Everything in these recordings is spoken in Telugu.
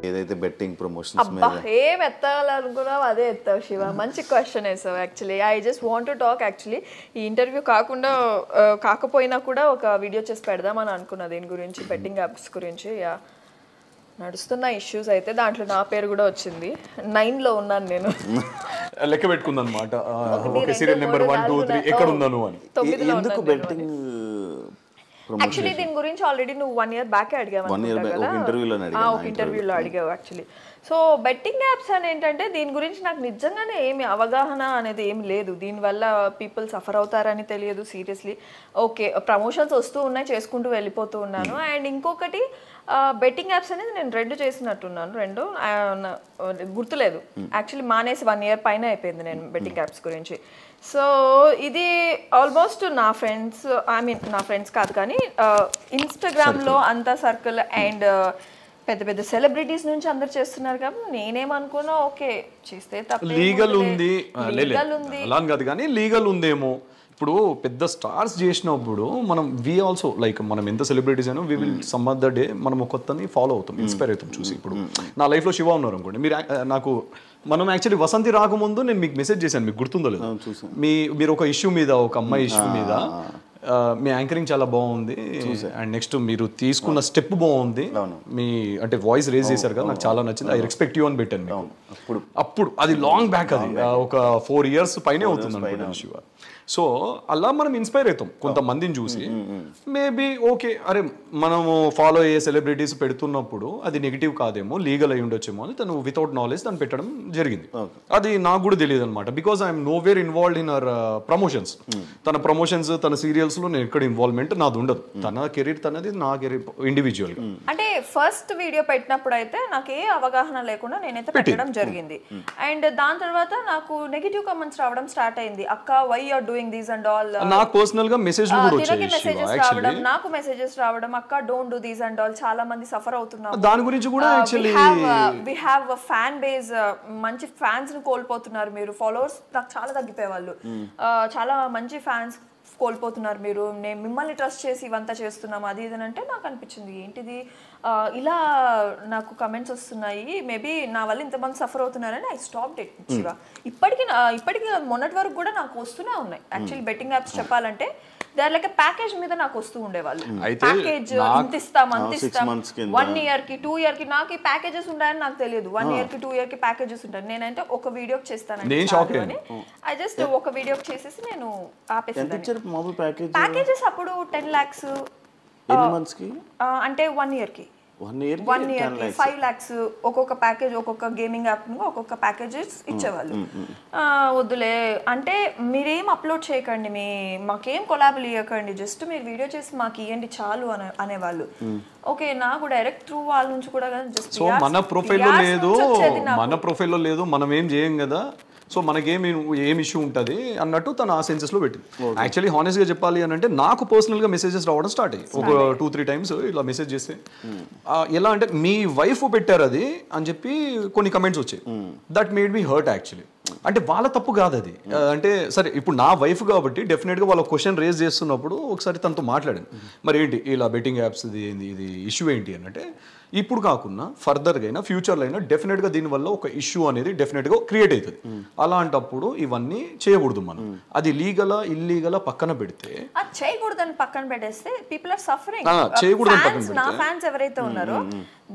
ఏదైతే బెట్టింగ్ ప్రమోషన్స్ అబ్బా ఏం ఎత్తాలనుకున్నావు అదే ఎత్తావు శివ. మంచి క్వశ్చన్ వేసావు. Actually I just want to talk. Actually ఈ ఇంటర్వ్యూ కాకపోయినా కూడా ఒక వీడియో చేసి పెడదామని అనుకున్నా దీని గురించి, బెట్టింగ్ యాప్స్ గురించి. యా, నడుస్తున్న ఇష్యూస్ అయితే దాంట్లో నా పేరు కూడా వచ్చింది. 9లో ఉన్నాను నేను. లెక్క పెట్టుకుంది అనమాట. ఓకే, సీరియల్ నెంబర్ 1 2 3 ఎక్కడ ఉన్నాను అని. ఎందుకు బెట్టింగ్? యాక్చువల్లీ దీని గురించి ఆల్రెడీ నువ్వు 1 year బ్యాక్ అడిగావు ఒక ఇంటర్వ్యూలో అడిగావు యాక్చువల్లీ. సో బెట్టింగ్ యాప్స్ అని ఏంటంటే దీని గురించి నాకు నిజంగానే ఏమి అవగాహన అనేది ఏమి లేదు. దీనివల్ల పీపుల్ సఫర్ అవుతారని తెలియదు సీరియస్లీ. ఓకే, ప్రమోషన్స్ వస్తూ ఉన్నాయి, చేసుకుంటూ వెళ్ళిపోతూ ఉన్నాను. అండ్ ఇంకొకటి బెట్టింగ్ యాప్స్ అనేది నేను 2 చేసినట్టున్నాను. 2 గుర్తులేదు యాక్చువల్లీ. మానేసి 1 year పైన అయిపోయింది నేను బెట్టింగ్ యాప్స్ గురించి. సో ఇది ఆల్మోస్ట్ నా ఫ్రెండ్స్ కాదు కానీ ఇన్స్టాగ్రామ్లో అంతా సర్కిల్ అండ్ పెద్ద పెద్ద సెలబ్రిటీస్ నుంచి అందరు చేస్తున్నారు కాబట్టి నేనేమనుకున్నా ఓకే చేస్తే తప్ప లీగల్ ఉంది అలా కాదు కానీ లీగల్ ఉందేమో. ఇప్పుడు పెద్ద స్టార్స్ చేసినప్పుడు మనం వి ఆల్సో లైక్ మనం ఎంత సెలబ్రిటీస్ అయినా we will some other day మనం కొత్తని ఫాలో అవుతాం, ఇన్స్పైర్ అవుతాం చూసి. ఇప్పుడు నా లైఫ్లో శివ ఉన్నారు అనుకోండి, మనం యాక్చువల్లీ వసంతి రాకముందు నేను మీకు మెసేజ్ చేశాను, మీకు గుర్తుందో లేదు. మీరు ఒక ఇష్యూ మీద, ఒక అమ్మాయి ఇష్యూ మీద మీ యాంకరింగ్ చాలా బాగుంది అండ్ నెక్స్ట్ మీరు తీసుకున్న స్టెప్ బాగుంది, మీ అంటే వాయిస్ రేజ్ చేశారు కదా, నాకు చాలా నచ్చింది, ఐ రెస్పెక్ట్ యూ అని పెట్టాను మీకు. అప్పుడు అది లాంగ్ బ్యాక్, అది ఒక 4 years పైనే అవుతుంది అనుకుంటాను శివ. సో అలా మనం ఇన్స్పైర్ అవుతాం కొంతమందిని చూసి. మేబీ ఓకే, అరే మనము ఫాలో అయ్యే సెలబ్రిటీస్ పెడుతున్నప్పుడు అది నెగిటివ్ కాదేమో, లీగల్ అయి ఉండొచ్చేమో అని తను వితౌట్ నాలెడ్జ్ తను పెట్టడం జరిగింది. అది నాకు కూడా తెలియదు అనమాట, because I'm know where involved in our promotions. తన ప్రమోషన్స్, తన సీరియల్స్ లో నేను ఎక్కడ ఇన్వాల్వ్మెంట్ నాది ఉండదు. తన కెరీర్ తనది, నా కెరీర్ ఇండివిజువల్ గా. అంటే ఫస్ట్ వీడియో పెట్టినప్పుడు అయితే నాకు ఏ అవగాహన లేకుండా నేనైతే పెట్టడం జరిగింది. అండ్ దాని తర్వాత నాకు నెగిటివ్ కామెంట్స్ రావడం స్టార్ట్ అయింది. అక్క why you are doing this and all. నాకు పర్సనల్ గా మెసేజ్లు కూడా వచ్చాయి, మెసేజెస్ రావడం, నాకు మెసేజెస్ రావడం, అక్క don't do this and all, చాలా మంది సఫర్ అవుతున్నారు. దాని గురించి కూడా actually we have a fan base, మంచి ఫ్యాన్స్ ని కోల్పోతున్నారు మీరు. ఫాలోవర్స్ నాకు చాలా తగ్గిపోయే వాళ్ళు, చాలా మంచి ఫ్యాన్స్ కోల్పోతున్నారు మీరు. నేను మిమ్మల్ని ట్రస్ట్ చేసి ఇవంతా చేస్తున్నాం అది ఇది అంటే నాకు అనిపించింది ఏంటిది ఇలా నాకు కమెంట్స్ వస్తున్నాయి, మేబీ నా వల్ల ఇంతమంది సఫర్ అవుతున్నారని ఐ స్టాప్డ్ ఇట్ శివ. ఇప్పటికీ మొన్నటి వరకు కూడా నాకు వస్తూనే ఉన్నాయి యాక్చువల్లీ బెట్టింగ్ యాప్స్ చెప్పాలంటే. దే ఆర్ లైక్ ప్యాకేజ్ మీద నాకు వస్తూ ఉండేవాళ్ళు, ప్యాకేజ్ ఇంత ఇస్తాం అంత ఇస్తాం, 1 year కి 2 year కి. నాకు ఈ ప్యాకేజెస్ ఉంటాయని నాకు తెలియదు. 1 year కి 2 year కి ప్యాకేజెస్ ఉంటాయి. నేనంటే ఒక వీడియోకి చేస్తాను, ఐ జస్ట్ ఒక వీడియోకి చేసేసి నేను ఆపేసాను. ప్యాకేజెస్ అప్పుడు 10 lakhs అంటే 1 year కి 1 year కి 5 lakhs ఒక్కొక్క ప్యాకేజ్, ఒక్కొక్క గేమింగ్ యాప్ ఒక్కొక్క ప్యాకేజెస్ ఇచ్చేవాళ్ళు. వద్దులే అంటే మీరేం అప్లోడ్ చేయకండి, మాకేం కొలాబులు ఇవ్వకండి, జస్ట్ మీరు వీడియో చేసి మాకు ఇవ్వండి చాలు అనేవాళ్ళు. ఓకే, నాకు డైరెక్ట్ త్రూ వాళ్ళ నుంచి కూడా జస్ట్ మన ప్రొఫైల్లో లేదు, మనం ఏం చేయం కదా, సో మనకేం ఇష్యూ ఉంటుంది అన్నట్టు తను ఆ సెన్సెస్లో పెట్టింది. యాక్చువల్లీ హానెస్ట్గా చెప్పాలి అని అంటే నాకు పర్సనల్గా మెసేజెస్ రావడం స్టార్ట్ అయ్యి ఒక 2-3 times ఇలా మెసేజ్ చేస్తే ఎలా అంటే మీ వైఫ్ పెట్టారు అది అని చెప్పి కొన్ని కమెంట్స్ వచ్చాయి. That made me hurt actually. అంటే వాళ్ళ తప్పు కాదు అది, అంటే సరే ఇప్పుడు నా వైఫ్ కాబట్టి డెఫినెట్గా వాళ్ళ క్వశ్చన్ రేజ్ చేస్తున్నప్పుడు ఒకసారి తనతో మాట్లాడాను, మరి ఏంటి ఇలా బెట్టింగ్ యాప్స్ ఇది ఇష్యూ ఏంటి అని. అంటే ఇప్పుడు కాకుండా ఫర్దర్గా అయినా ఫ్యూచర్లో అయినా డెఫినెట్గా దీనివల్ల ఒక ఇష్యూ అనేది డెఫినెట్గా క్రియేట్ అవుతుంది. అలాంటప్పుడు ఇవన్నీ చేయకూడదు మనం. అది లీగలా ఇల్లీగలా పక్కన పెడితే, చేయకూడదని పక్కన పెట్టేస్తే పీపుల్ ఆర్ సఫరింగ్. చేయకూడదు. నా ఫ్యాన్స్ ఎవరైతే ఉన్నారో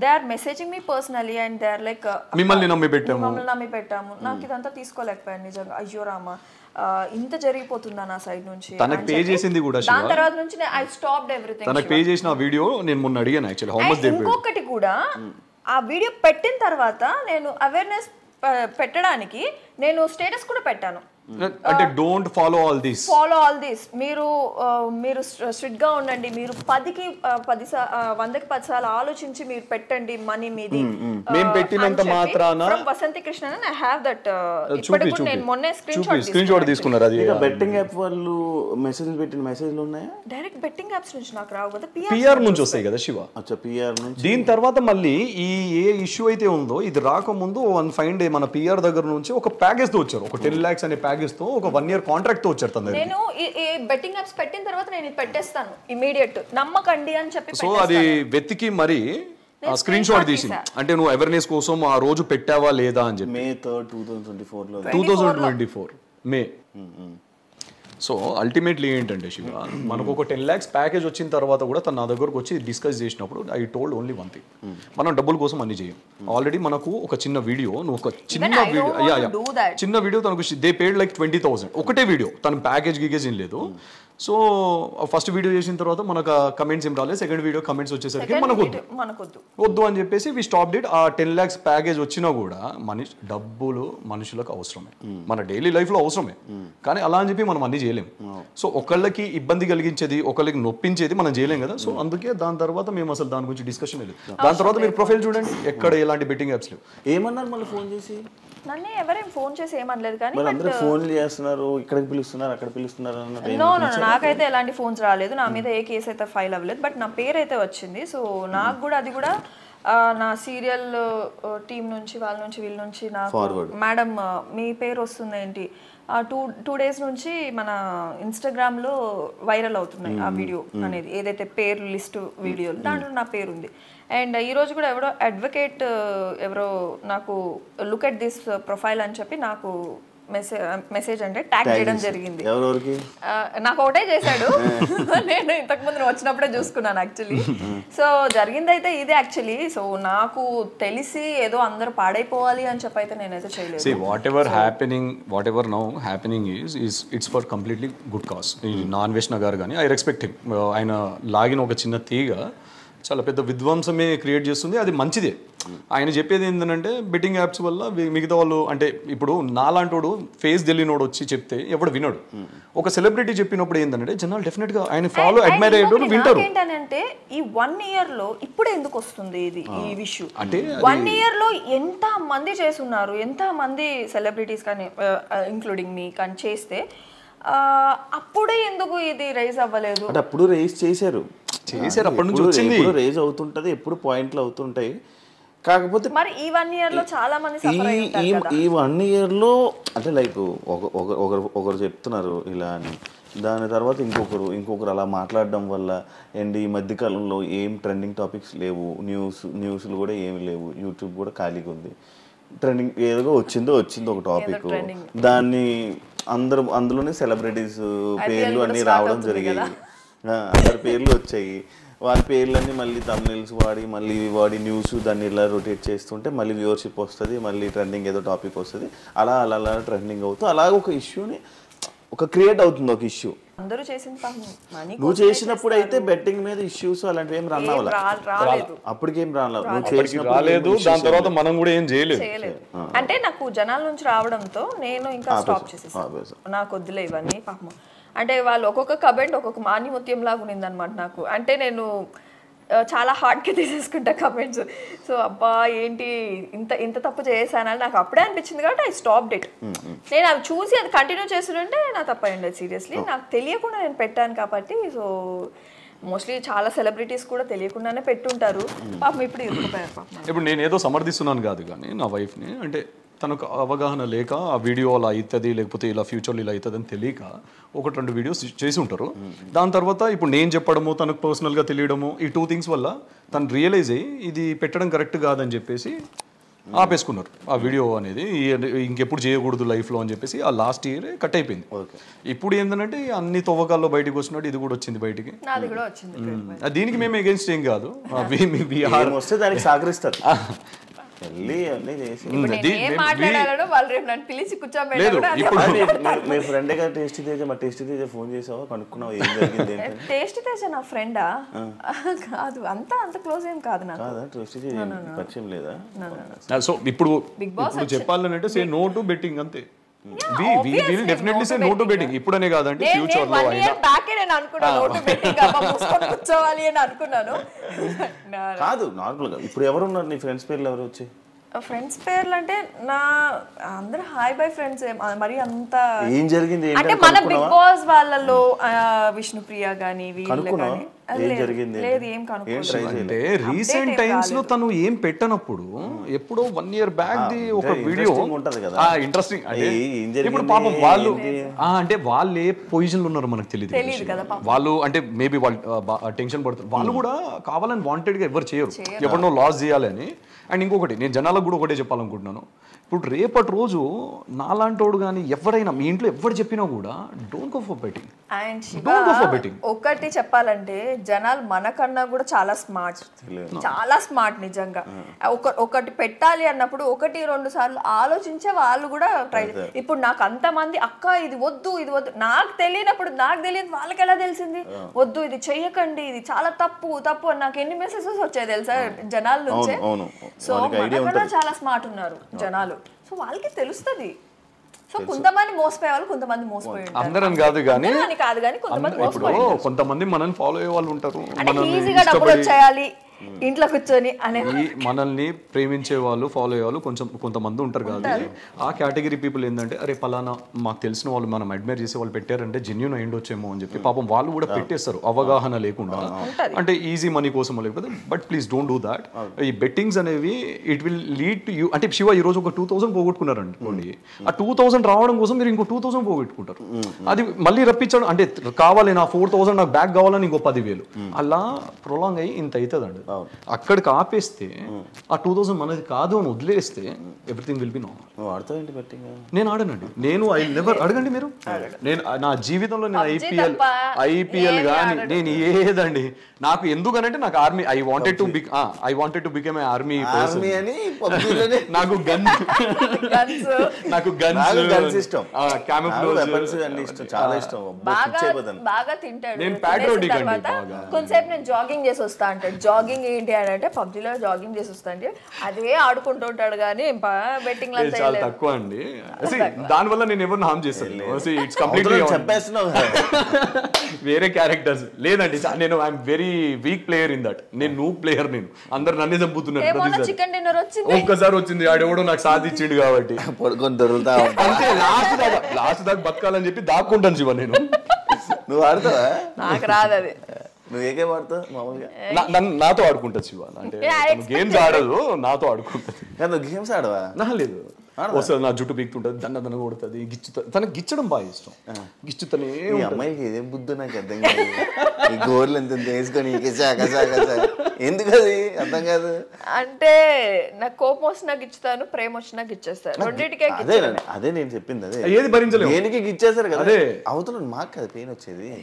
they are messaging me personally and they are like మిమ్మల్ని నమ్మి పెట్టాము, నాకు ఇదంతా తీసుకోలేకపోయాను నిజంగా, అయ్యో రామా ఇంత జరిగిపోతుందా నా సైడ్ నుంచి. తనకు పే చేసింది కూడా దాని తర్వాత నుంచి ఐ స్టాప్డ్ ఎవ్రీథింగ్. తనకు పే చేసిన వీడియో నేను మొన్న అడిగాను actually how much they paid. ఇంకొకటి కూడా ఆ వీడియో పెట్టిన తర్వాత నేను అవేర్నెస్ పెట్టడానికి నేను స్టేటస్ కూడా పెట్టాను, అంటే డోంట్ ఫాలో ఆల్ దిస్, మీరు స్ట్రిక్ట్ గా ఉండండి, మీరు 100కి 10 సార్లు ఆలోచించి మీరు పెట్టండి మనీ మీది. మేము పెట్టినంత మాత్రాన Vasanthi Krishna I have that. ఇప్పటికి నేను మొన్నే స్క్రీన్ షాట్ తీసుకున్నారు. అది బెట్టింగ్ యాప్ వాళ్ళు మెసేజ్ పెట్టిన మెసేజ్లు ఉన్నాయా? డైరెక్ట్ బెట్టింగ్ యాప్స్ నుంచి నాకు రావు కదా, పిఆర్ నుంచి వస్తాయి కదా శివ. అచ్చా, పిఆర్ నుంచి. దీని తర్వాత మళ్ళీ ఏ ఇష్యూ అయితే ఉందో ఇది రాకముందు 1 fine day మన పిఆర్ దగ్గర నుంచి ఒక ప్యాకేజ్ తో వచ్చారు, ఒక 10 lakhs అనే ప్యాకేజ్ తో, ఒక 1 year కాంట్రాక్ట్ తో వచ్చారు. నేను ఈ బెట్టింగ్ యాప్స్ పెట్టిన తర్వాత నేను ఇది పెట్టేస్తాను ఇమిడియట్, నమ్మకండి అని చెప్పి. సో అది వెతికి మరి స్క్రీన్ షాట్ తీసి అంటే నువ్వు అవేర్నెస్ కోసం ఆ రోజు పెట్టావా లేదా అని చెప్పి May 3rd, 2024 2024 మే. సో అల్టిమేట్లీ ఏంటంటే శివ మనకు ఒక 10 lakhs ప్యాకేజ్ వచ్చిన తర్వాత కూడా తను నా దగ్గరకు వచ్చి డిస్కస్ చేసినప్పుడు I told only one thing, మనం డబ్బుల కోసం అన్ని చేయం. ఆల్రెడీ మనకు ఒక చిన్న వీడియో, నువ్వు ఒక చిన్న వీడియో చిన్న వీడియో తనకు దే పేడ్ like 20,000 ఒకటే వీడియో, తన ప్యాకేజ్ గీకేజ్ ఏం లేదు. సో ఫస్ట్ వీడియో చేసిన తర్వాత మనకు కమెంట్స్ ఏం రాలేదు, సెకండ్ వీడియో కమెంట్స్ వచ్చేసరికి మనకు వద్దు అని చెప్పేసి వి స్టాప్ డిట్. ఆ 10 lakhs ప్యాకేజ్ వచ్చినా కూడా డబ్బులు మనుషులకు అవసరమే, మన డైలీ లైఫ్ లో అవసరమే, కానీ అలా అని చెప్పి మనం అన్ని చేయలేం. సో ఒకళ్ళకి ఇబ్బంది కలిగించేది, ఒకళ్ళకి నొప్పించేది మనం చేయలేం కదా. సో అందుకే దాని తర్వాత మేము అసలు దాని గురించి డిస్కషన్ లేదు. దాని తర్వాత మీరు ప్రొఫైల్ చూడండి, ఎక్కడ ఎలాంటి బెట్టింగ్ యాప్స్ లేవు. ఏమన్నారు మళ్ళీ ఫోన్ చేసి? నన్ను ఎవరేం ఫోన్ చేసి ఏమనలేదు, కానీ అందరూ ఫోన్లు చేస్తున్నారు, ఇక్కడికి పిలుస్తున్నారు, అక్కడ పిలుస్తున్నారు అన్నట్టు. నో నాకైతే ఎలాంటి ఫోన్స్ రాలేదు, నా మీద ఏ కేసు అయితే ఫైల్ అవ్వలేదు, బట్ నా పేరు అయితే వచ్చింది. సో నాకు కూడా అది కూడా నా సీరియల్ టీం నుంచి, వాళ్ళ నుంచి, వీళ్ళ నుంచి నాకు మేడం మీ పేరు వస్తుంది ఏంటి, 2 days నుంచి మన ఇన్స్టాగ్రామ్లో వైరల్ అవుతున్నాయి ఆ వీడియో అనేది, ఏదైతే పేరు లిస్ట్ వీడియోలు దాంట్లో నా పేరు ఉంది. అండ్ ఈరోజు కూడా ఎవరో అడ్వకేట్ ఎవరో నాకు లుక్ ఎట్ దిస్ ప్రొఫైల్ అని చెప్పి నాకు మెసేజ్ అంటే ట్యాగ్ చేయడం జరిగింది. నాకు ఒకటే చేశాడు, నేను ఇంతకుముందు నువ్వు వచ్చినప్పుడే చూసుకున్నాను యాక్చువల్లీ. సో జరిగింది అయితే ఇదే యాక్చువల్లీ. సో నాకు తెలిసి ఏదో అందరూ పాడైపోవాలి అని చెప్పి అయితే నేనైతే చేయలేదు. See, whatever now happening is it's for completely good cause. నాన్వేష్ణ గారు కానీ ఐ రెస్పెక్ట్ హిమ్, ఆయన లాగిన ఒక చిన్న తీగ చాలా పెద్ద విధ్వంసమే క్రియేట్ చేస్తుంది, అది మంచిదే. ఆయన చెప్పేది ఏంటంటే బెట్టింగ్ యాప్స్ వల్ల మిగతా వాళ్ళు, అంటే ఇప్పుడు నాలాంటోడు ఫేస్ తెలియనోడు వచ్చి చెప్తే ఎవడు వినడు. ఒక సెలబ్రిటీ చెప్పినప్పుడు ఏంటంటే జనాలు డెఫినెట్ గా ఆయన ఫాలో అడ్మైర్ అయ్యేటోడు వింటారు. ఏంటంటే ఈ 1 year లో ఇప్పుడే ఎందుకు వస్తుంది ఇది ఈ ఇష్యూ? అంటే 1 year లో ఎంత మంది చేస్తున్నారు, ఎంత మంది సెలబ్రిటీస్ కానీ ఇంక్లూడింగ్ మీ కానీ చేస్తే అప్పుడే ఎందుకు ఇది రైజ్ అవ్వలేదు? అప్పుడు రైజ్ చేశారు, అప్పటి నుంచి వచ్చింది, రేజ్ అవుతుంటది, ఎప్పుడు పాయింట్లు అవుతుంటాయి. కాకపోతే మరి ఈ 1 year లో చాలా మంది సఫర్ అయ్యి ఉంటారు కదా. ఈ 1 year లో అంటే లైక్ ఒకరు చెప్తున్నారు ఇలా అని, దాని తర్వాత ఇంకొకరు అలా మాట్లాడడం వల్ల. అండ్ ఈ మధ్యకాలంలో ఏం ట్రెండింగ్ టాపిక్స్ లేవు, న్యూస్లు కూడా ఏమి లేవు, యూట్యూబ్ కూడా ఖాళీగా ఉంది. ట్రెండింగ్ ఏదో వచ్చింది ఒక టాపిక్, దాన్ని అందులోనే సెలబ్రిటీస్ పేర్లు అన్నీ రావడం జరిగాయి, అందరి పేర్లు వచ్చాయి. వాళ్ళ పేర్లన్నీ మళ్ళీ తమ్నెయిల్స్ వాడి న్యూస్ దాన్ని ఇలా రొటేట్ చేస్తుంటే మళ్ళీ వ్యూవర్షిప్ వస్తుంది, మళ్ళీ ట్రెండింగ్ ఏదో టాపిక్ వస్తుంది, అలా ట్రెండింగ్ అవుతూ అలాగే ఒక ఇష్యూని క్రియేట్ అవుతుంది, ఒక ఇష్యూ. అందరూ చేసింది నువ్వు చేసినప్పుడు అయితే బెట్టింగ్ మీద ఇష్యూస్ అలాంటివి ఏం రన్ అవ్వలేదు, అప్పటికేం రాలేదు. దాని తర్వాత మనం కూడా ఏం చేయలేదు. అంటే నాకు జనాల నుంచి రావడంతో నేను ఇంకా స్టాప్ చేసేసాను, నాకు వద్దులే ఇవన్నీ పాపం. అంటే వాళ్ళు ఒక్కొక్క కమెంట్ ఒక్కొక్క మాన్యముత్యం లాగా ఉన్నింది అనమాట నాకు. అంటే నేను చాలా హార్డ్గా తీసేసుకుంటా కమెంట్స్. సో అబ్బా ఏంటి ఇంత తప్పు చేశానని నాకు అప్పుడే అనిపించింది కాబట్టి ఐ స్టాప్ ఇట్. నేను అవి చూసి అది కంటిన్యూ చేస్తుంటే నా తప్పు అయ్యింది సీరియస్లీ, నాకు తెలియకుండా నేను పెట్టాను కాబట్టి. సో మోస్ట్లీ చాలా సెలబ్రిటీస్ కూడా తెలియకుండానే పెట్టుంటారు పాపం, ఇప్పుడు ఇరుక్కుపోయారు పాపం. ఇప్పుడు నేను ఏదో సమర్థిస్తున్నాను కాదు, కానీ నా వైఫ్ని అంటే తనకు అవగాహన లేక ఆ వీడియో అలా అవుతుంది, లేకపోతే ఇలా ఫ్యూచర్లో ఇలా అవుతుంది అని తెలియక 1-2 వీడియోస్ చేసి ఉంటారు. దాని తర్వాత ఇప్పుడు నేను చెప్పడము, తనకు పర్సనల్గా తెలియడము, ఈ 2 things వల్ల తను రియలైజ్ అయ్యి ఇది పెట్టడం కరెక్ట్ కాదని చెప్పేసి ఆపేసుకున్నారు ఆ వీడియో అనేది. ఇంకెప్పుడు చేయకూడదు లైఫ్లో అని చెప్పేసి ఆ లాస్ట్ ఇయర్ కట్ అయిపోయింది. ఇప్పుడు ఏంటంటే అన్ని తవ్వకాల్లో బయటకు వచ్చినట్టు ఇది కూడా వచ్చింది బయటికి. దీనికి మేము ఎగెన్స్ట్ ఏం కాదు, దానికి సహకరిస్తారు. మీ ఫ్రెండ్ గా టేస్టీ తేజ, మా టేస్టీ తేజ ఫోన్ చేసావా, కనుక్కున్నావా ఏం జరిగింది? టేస్టీ తేజ నా ఫ్రెండా? కాదు, అంత క్లోజ్ ఏం కాదు నాకు. టేస్టీ తేజ పరిచయం లేదా? సో ఇప్పుడు చెప్పాలంటే సే నో టు బెట్టింగ్ అంతే. We will definitely say no to betting. ఇప్పుడనే కాదంటే ఫ్యూచర్ లో అయినా. నేను అనుకున్నాను no to betting అబ్బా ముస్కొని కూర్చోవాలి అని అనుకున్నాను. కాదు నార్మల్ గా ఇప్పుడు ఎవరు ఉన్నారు నీ ఫ్రెండ్స్ పేర్లు ఎవరు వచ్చి? ఫ్రెండ్స్ పేర్లు అంటే నా అందరు హాయ్ బై ఫ్రెండ్స్ మరి అంత ఏం జరిగింది అంటే మన బిగ్ బాస్ వాళ్ళలో విష్ణుప్రియ గానీ వీళ్ళు కనుక్కున్నావా? గానీ ఏం జరిగింది? లేదు ఏం కనుక్కోలేదు. అంటే రీసెంట్ టైమ్స్ లో తను ఏం పెట్టనప్పుడు ఎప్పుడో 1 year బ్యాక్ ది ఒక వీడియో interesting ఉంటది కదా. ఇంట్రెస్టింగ్ అంటే ఏం జరిగింది? ఇప్పుడు పాపం వాళ్ళు అంటే వాళ్ళు ఏ పొజిషన్ లో ఉన్నారో మనకు తెలియదు తెలీదు కదా పాపం. వాళ్ళు అంటే మేబీ వాళ్ళు టెన్షన్ పడుతారు వాళ్ళు కూడా కావాలని వాంటెడ్ గా ఎవరు చేయరు ఎప్పుడో లాస్ చేయాలని. అండ్ ఇంకొకటి నేను జనాలకు కూడా ఒకటే చెప్పాలనుకుంటున్నాను, ఇప్పుడు రేపటి రోజు నాలాంటోడు కానీ ఎవరైనా మీ ఇంట్లో ఎవరు చెప్పినా కూడా don't go for betting. And Don't go for betting. ఒకటి చెప్పాలంటే జనాలు మనకన్నా కూడా చాలా స్మార్ట్, చాలా స్మార్ట్ నిజంగా. ఒకటి పెట్టాలి అన్నప్పుడు 1-2 సార్లు ఆలోచించే వాళ్ళు కూడా ట్రై. ఇప్పుడు నాకు అంతమంది అక్క ఇది వద్దు ఇది వద్దు నాకు తెలియనప్పుడు నాకు తెలియదు వాళ్ళకి ఎలా తెలిసింది వద్దు ఇది చెయ్యకండి ఇది చాలా తప్పు తప్పు అని నాకు ఎన్ని మెసేజెస్ వచ్చాయి తెలుసా జనాల నుంచే. సో మనకన్నా చాలా స్మార్ట్ ఉన్నారు జనాలు, సో వాళ్ళకి తెలుస్తుంది. సో కొంతమంది మోసపోయే వాళ్ళు కొంతమంది మోసపోయి ఉంటారు. అందరం కాదు కానీ కాదు కానీ కొంతమంది ఇప్పుడు కొంతమంది మనల్ని ఫాలో అయ్యే వాళ్ళు ఉంటారు, అంటే ఈజీగా డబ్బులు వచ్చేయాలి ఇంట్లో కూర్చొని అనే మనల్ని ప్రేమించే వాళ్ళు ఫాలో అయ్యే వాళ్ళు కొంతమంది ఉంటారు కదా. ఆ కేటగిరీ పీపుల్ ఏంటంటే అరే పలానా మాకు తెలిసిన వాళ్ళు మనం అడ్మైర్ చేసే వాళ్ళు పెట్టారంటే జెన్యూన్ అయ్యిండొచ్చేమో అని చెప్పి పాపం వాళ్ళు కూడా పెట్టేస్తారు అవగాహన లేకుండా, అంటే ఈజీ మనీ కోసమో లేకపోతే. But please don't do that. ఈ బెట్టింగ్స్ అనేవి it will lead to you. అంటే శివ ఈ రోజు ఒక 2000 పోగొట్టుకున్నారు అనుకోండి, ఆ 2000 రావడం కోసం మీరు ఇంకో 2000 పోగొట్టుకుంటారు. అది మళ్ళీ రప్పించడం అంటే కావాలి నా 4000 నాకు బ్యాక్ కావాలని ఇంకో 10,000 అలా ప్రొలాంగ్ అయ్యి ఇంత అవుతుందండి. అక్కడికి ఆపేస్తే ఆ 2000 మనది కాదు అని వదిలేస్తే ఎవ్రీథింగ్ విల్ బి నార్మల్. నేను ఆడనండి, నేను ఐ నెవర్ అడగండి మీరు. నేను నా జీవితంలో నేను ఐపీఎల్ కానీ నేను ఏదండి నాకు ఎందుకనంటే నాకు army I wanted to become a army person. నాకు గన్స్ ఇష్టం, చాలా ఇష్టం, బాగా తింటాడు. నేను patriotic అండి బాగా. కొంతసేపు నేను జాగింగ్ చేసి వస్తా అంటాడు. జాగింగ్ ఏంటి అని అంటే పబ్జీలో జాగింగ్ చేసి వస్తా అంటే అదే ఆడుకుంటూ ఉంటాడు కానీ బెట్టింగ్ చాలా తక్కువ అండి. దాని వల్ల నేను ఎవరిని హార్మ్ చేస్తాను, ఇట్స్ కంప్లీట్లీ చెప్పేస్తున్నావు వేరే క్యారెక్టర్స్ లేదండి. నేను I'm very weak player in that. నేను నూ ప్లేయర్, నేను అందరు నన్నే చంపుతున్నారు. చికెన్ డిన్నర్ వచ్చింది ఒక్కసారి వచ్చింది ఆడెవడో నాకు సాధించిండు కాబట్టి పడుకొని దొరుకుతా అంతే. లాస్ట్ దాకా బతకాలని చెప్పి దాక్కుంటాను శివ నేను. నువ్వు ఆడతావా? నాకు రాదు అది. నువ్వు ఏకే వాడతావు మామూలుగా? నాతో ఆడుకుంటా శివ, అంటే గేమ్స్ ఆడదు నాతో ఆడుకుంటది. నువ్వు గేమ్స్ ఆడవా? లేదు వస్తుంది నా జుట్టు పీకుతుంటది, దన్న కొడుతుంది, తనకి గిచ్చడం బాగా ఇష్టం. గిచ్చుతనే ఈ అమ్మాయికి ఏదేం బుద్ధి నాకు అర్థం కాదు. ఈ గోర్లు ఎంత వేసుకొని ఎందుకు అది అర్థం కాదు. అంటే నాకు కోపం వచ్చినా గిచ్చుతాను, ప్రేమ వచ్చినా గిచ్చేస్తాను, రెండింటికే. అదే నేను చెప్పింది, అదే ఏది భరించలేదు దేనికి గిచ్చేస్తారు కదా. అవతల మాకు కదా పెయిన్ వచ్చేది.